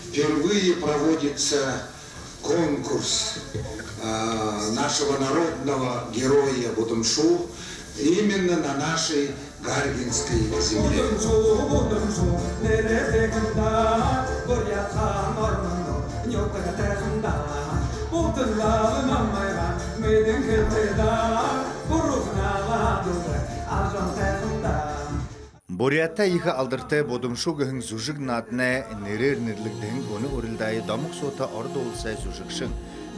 впервые проводится конкурс нашего народного героя Будымшу именно на нашей Гаргинской земле. Бурятта иха алдырты Будымшу гыхын зүжік надына нерер нерлігдің оны өрілдайы дамық сота орды олсай зүжікшін.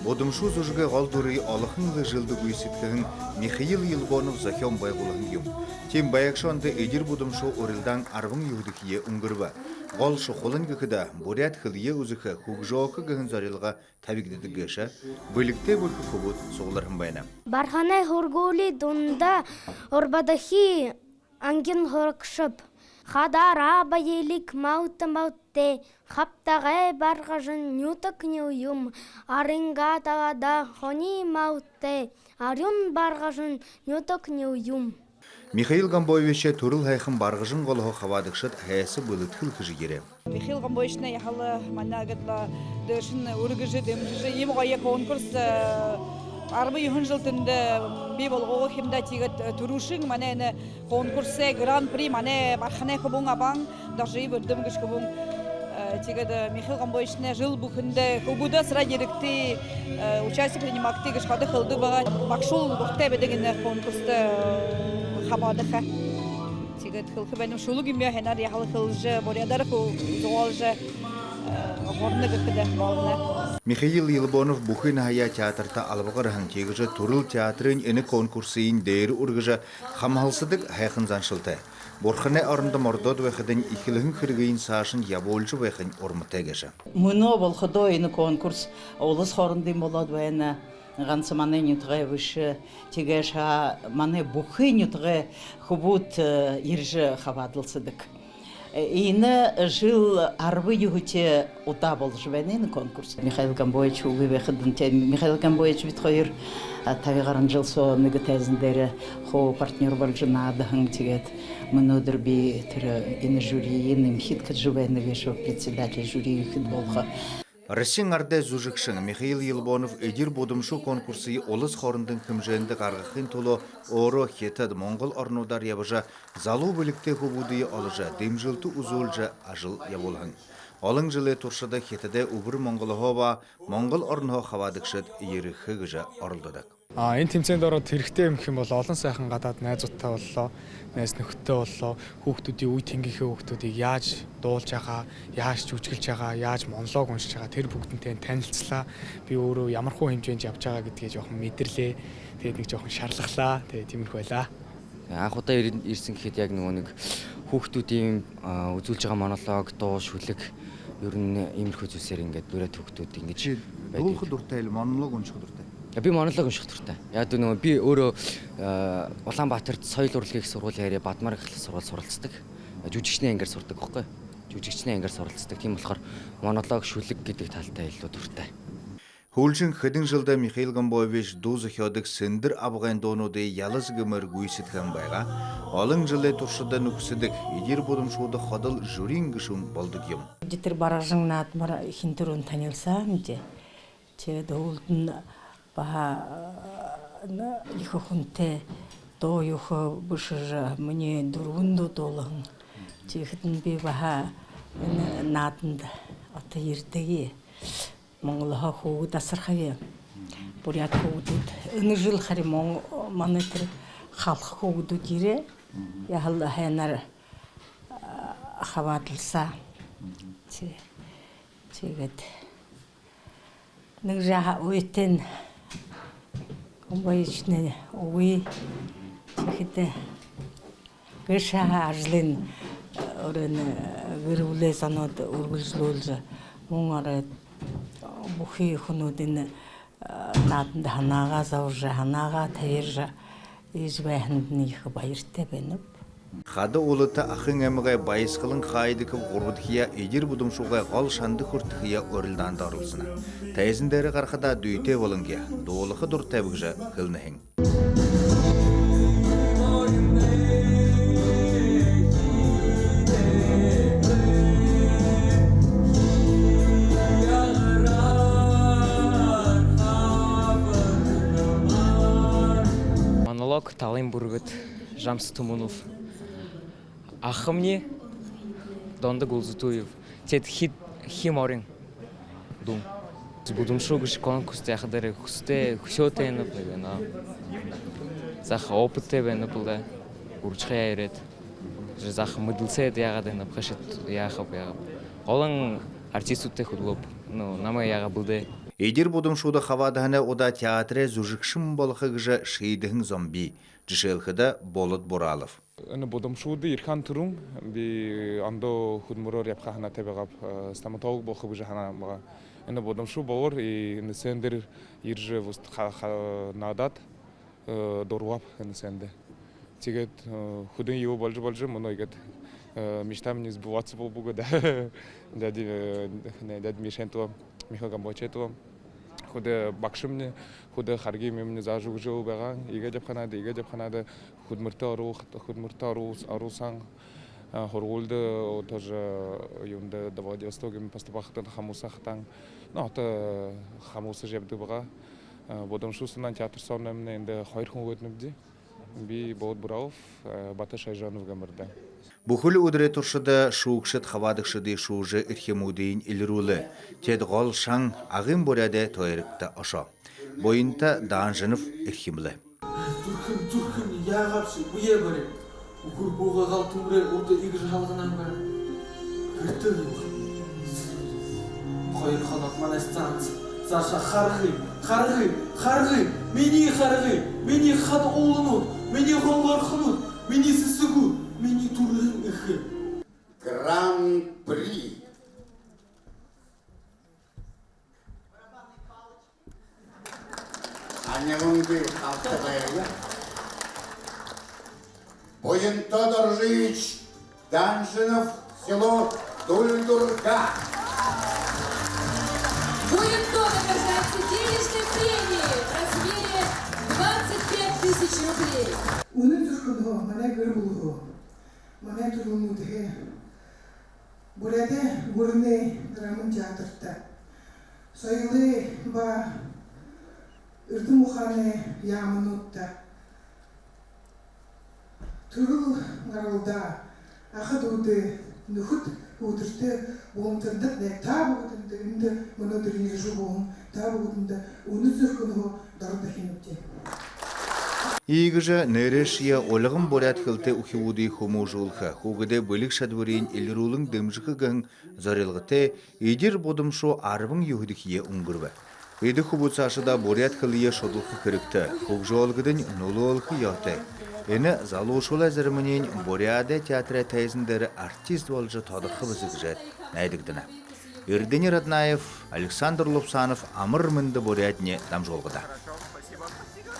Будымшу зүжігі ғалдуры олықынғы жылды гүйсеткігін Михаил Елбонов захион байгулығын юм. Тем баякшонды эдир Будымшу өрілдан арвың юхдікие үңгірба. Ғал шоқылын гікіда бурят хылие үзікі хугжоқы гыхын зарилға табигдеді геша, бөлікте бөлкі көбіт соғыларым байна. Барханай хорголи донда орбадахи ангин хоркшып. Хадар аба елік мауты хаптағай барғажын нютық неуюм. Арынға тағада хони мауты арюн барғажын нютық неуюм. Михаил Гамбоевиче турыл хайхын барғыжын қолығы қавадықшыт әйесі бөлітхіл кіжі кере. Михаил Гамбоевичне яхалы манагатла дөшін үргіжі демжі емғайы конкурс арбы юхын жылтынды бейбол оғы хемда тегет турушың мане конкурсе гран-при мане бархане хабун абан даже и вырдым гыш хабун тегет Михаил Гамбоевичне жыл бухынды хубуда сыра ерікті участие принимакты гыш хады хылды баға бақшул бұқтай бедегіне конкурсты хабадыха тегет хылқы бәнім шулу гүмбе хенар яхалы хылжы борядар зуалжы горны гыхыды балына. Михаил Елбонов бухын хая театрта албағырхан тегіжі турыл театрын ені конкурсыйын дейір үргіжі хамхалсыдық хайқын заншылты. Борханы арында мордод вәхідін ikilihін кіргейін сашын яболжы вәхін ормыты геші. Мұны болхыдо ені конкурс олыс хорындың болады вәйіні ғансы маны нютығы вүші тегеша маны бухы нютығы хубут ержі хавадылсыдық. Ины жыл арбы югуте ута болжы вәнені конкурс. Михаил Гамбоевич улы вәхідін Михаил Гамбоевич бітқойыр тавиғарын жыл соныгы тәзіндері хо партнер болжы надығын тегет. Мұнудыр бей түрі ені жюри, ені мхит кіт жывәні веші председатель жюри үхід болғы. Ресин арда зүжікшін Михаил Елбонов эдир Будымшу конкурсы олыс хорындың кімженді қарғықын толы оро хетад Моңғол орнудар ябыжа залу бөлікте хубуды олыжа демжилті ұзулжа ажыл яболғын. Олың жылы тұршыда хетаде ұбыр Моңғол хова Моңғол орнуға хавадықшыд ері хыгыжа орылдыдық. Энэ тэмцээнд ороод хэрэгтэй юм хэм бол олон сайхан гадаад найзуудтай боллоо, найз нөхдөдтэй боллоо, хүүхдүүдийн үе тэнгийнхээ хүүхдүүдийг яаж дуулж байгаа, яаж жүжиглж байгаа, яаж монолог уншиж байгаа тэр бүгднтэй танилцлаа. Би өөрөө ямархуу хэмжээнд явж байгаа гэдгийг жоохон мэдэрлээ. Тэгээд нэг жоохон шаарлахлаа. Тэгээд тиймэрхүү байлаа. Анх удаа ирсэн гэхэд яг нэг хүүхдүүдийн үзүүлж байгаа монолог, дуу, шүлэг ер нь иймэрхүү зүйлсээр ингээд бүрээд хүүхдүүд ингэж Дуулахад дуртай или монолог унших дуртай? Би монолог унших дуртай. Яг нөгөө би өөрөө Улаанбаатарт соёл урлагийн их сургуулийн харьяа Бадмар их сургууль суралцдаг. Жүжигчний ангиар сурдаг байхгүй. Жүжигчний ангиар суралцдаг. Тийм болохоор монолог, шүлэг гэдэг талтай илүү дуртай. Хөлжин хэдэн жылда Михаил Гамбоевич дуу зохиодог сэндэр абгайн дуунуудыг ялас гэмээр гүйсэтгэн байгаа. Олон жилийн туршид нөхсөдөг эдир Будымшуудах ходол жюрийн гишүүн болдог юм. Житэр баражин наадмар хинтэрүүн танилцсан дээ. Тэгээд өвөлдөн баха их хүнтэй доо юх бүшэр миний дөрвөндөө дуулан чихтэн би баха нааданд одоо ирдэгэ Монгол хөө дасархав бурят хөөд энэ жил харин манай тэр халах хөөдүүд ирээ яхал хайнаар хаваадалсаа тэгээд нэг жаа үетэн Гамбоевичне уи тэгэхдээ гэшаа ажлын өрөн гэрүүлээ санаад үргэлжлүүлж мөн арай бүхий хүмүүдийн нааданд ханаагаа зовж ханаагаа тавьж иж байханд нэг баяртай байна. Хады улыта ахын эмгай байсқылын хайдық ғұрбытхия эдир Будымшуға ғал шанды хүртхия өрілданды арылсына. Тайзіндері қарқыда дүйте болыңгия, доолықы дұр тәбігжі қылныхың. Петок, Талым Бургыт, Жамс Тумунов. Ахымни, Донда Гулзутуев. Тет химорин. Дум. Будем шугаш конкурс тяхадары хусте например. Зах опыте например. Урчхая ирет. Зах мыдылсе ягады напхашет яхап. Олан артистутте худлоп. Ну, нама яга булде. Эдер Бодумшуда хавадахана ода театре зужикшим болохыгжа шейдихин зомби. Жишелхыда Болот Боралов. أنا بدمشود يركان تروم بعنده خود مرور يبقى هنا تبغى استمتعوا بخو بجهنا ما أنا بدمشو باور نسندر يرجع وست نادات دورواب نسنده تيجت خودين يو بالج منو يجت مشتام نيز بواتساب بوجو داد ميشان تو ميخا جنبوچه تو خود بخشمنه خود خارجی میمونه زاجو جو بگن ایگه جب خناده خود مرتا روسان هرولد و تاج یونده دوادی استوگیم پست باختن خموسه ختن نه تا خموسه جب دو بگه بودم شوستن تئاتر سالم نه اند خیر خون نبودی بی بود براف باتش ایجانو گمرده Бухул удре туршыда шуукшыт хавадыкшыды шуужы ирхемудейн илрулы. Тед гол шаң ағым боряде тойрыкта ошо. Бойынта Данжынов ирхемлі. Туркын, яғапшы, бұе бәрі. Ұқыр боға ғалтымыры орда егір жалғынан бәрі. Кірті қойыр қанат манестанц. Заша қарғы, мені қарғы, мені қад олынут, мені ғолғар қынут, мені сісігу. Мені турын үхі. Гран-при. Анелунды Алтабаева. Боин Тодоржевич Данжинов, село Дульдурга. Боин Тодор награждается денежной премией в размере 25 000 рублей. Унын зүркін ғо, мана гөр бұл ғо. Мана тұрғын ұдығы. Бұрады бұрыны драмын театрда. Сойылы ба үрді мұханы ямын ұтта. Тұрыл ғарылда ақыд ұды нүхіт ұдырды оңтындық не табы ұдынды үнді мұны дүріне жу болын табы ұдынды уны зүркін ғо дұрды хеніпте. Игыжа нерешия олығын борят хылты ухиуды хому жулха. Хугыде бөлік шадварин илрулың дымжықы гын зарылғыте едер Бодумшу арвың юхидихие ұңгырва. Еді хубуцашыда борят хылыя шодылқы кірікті. Хуг жолғыдың нулу олқы яхты. Ені залушула зірмінен боряде театра тайзындары артист олжы тодықы бізігжет näйдігдіна. Ирденер Раднаев, Александр Лупсанов амыр мінді борядне дам жолғыда.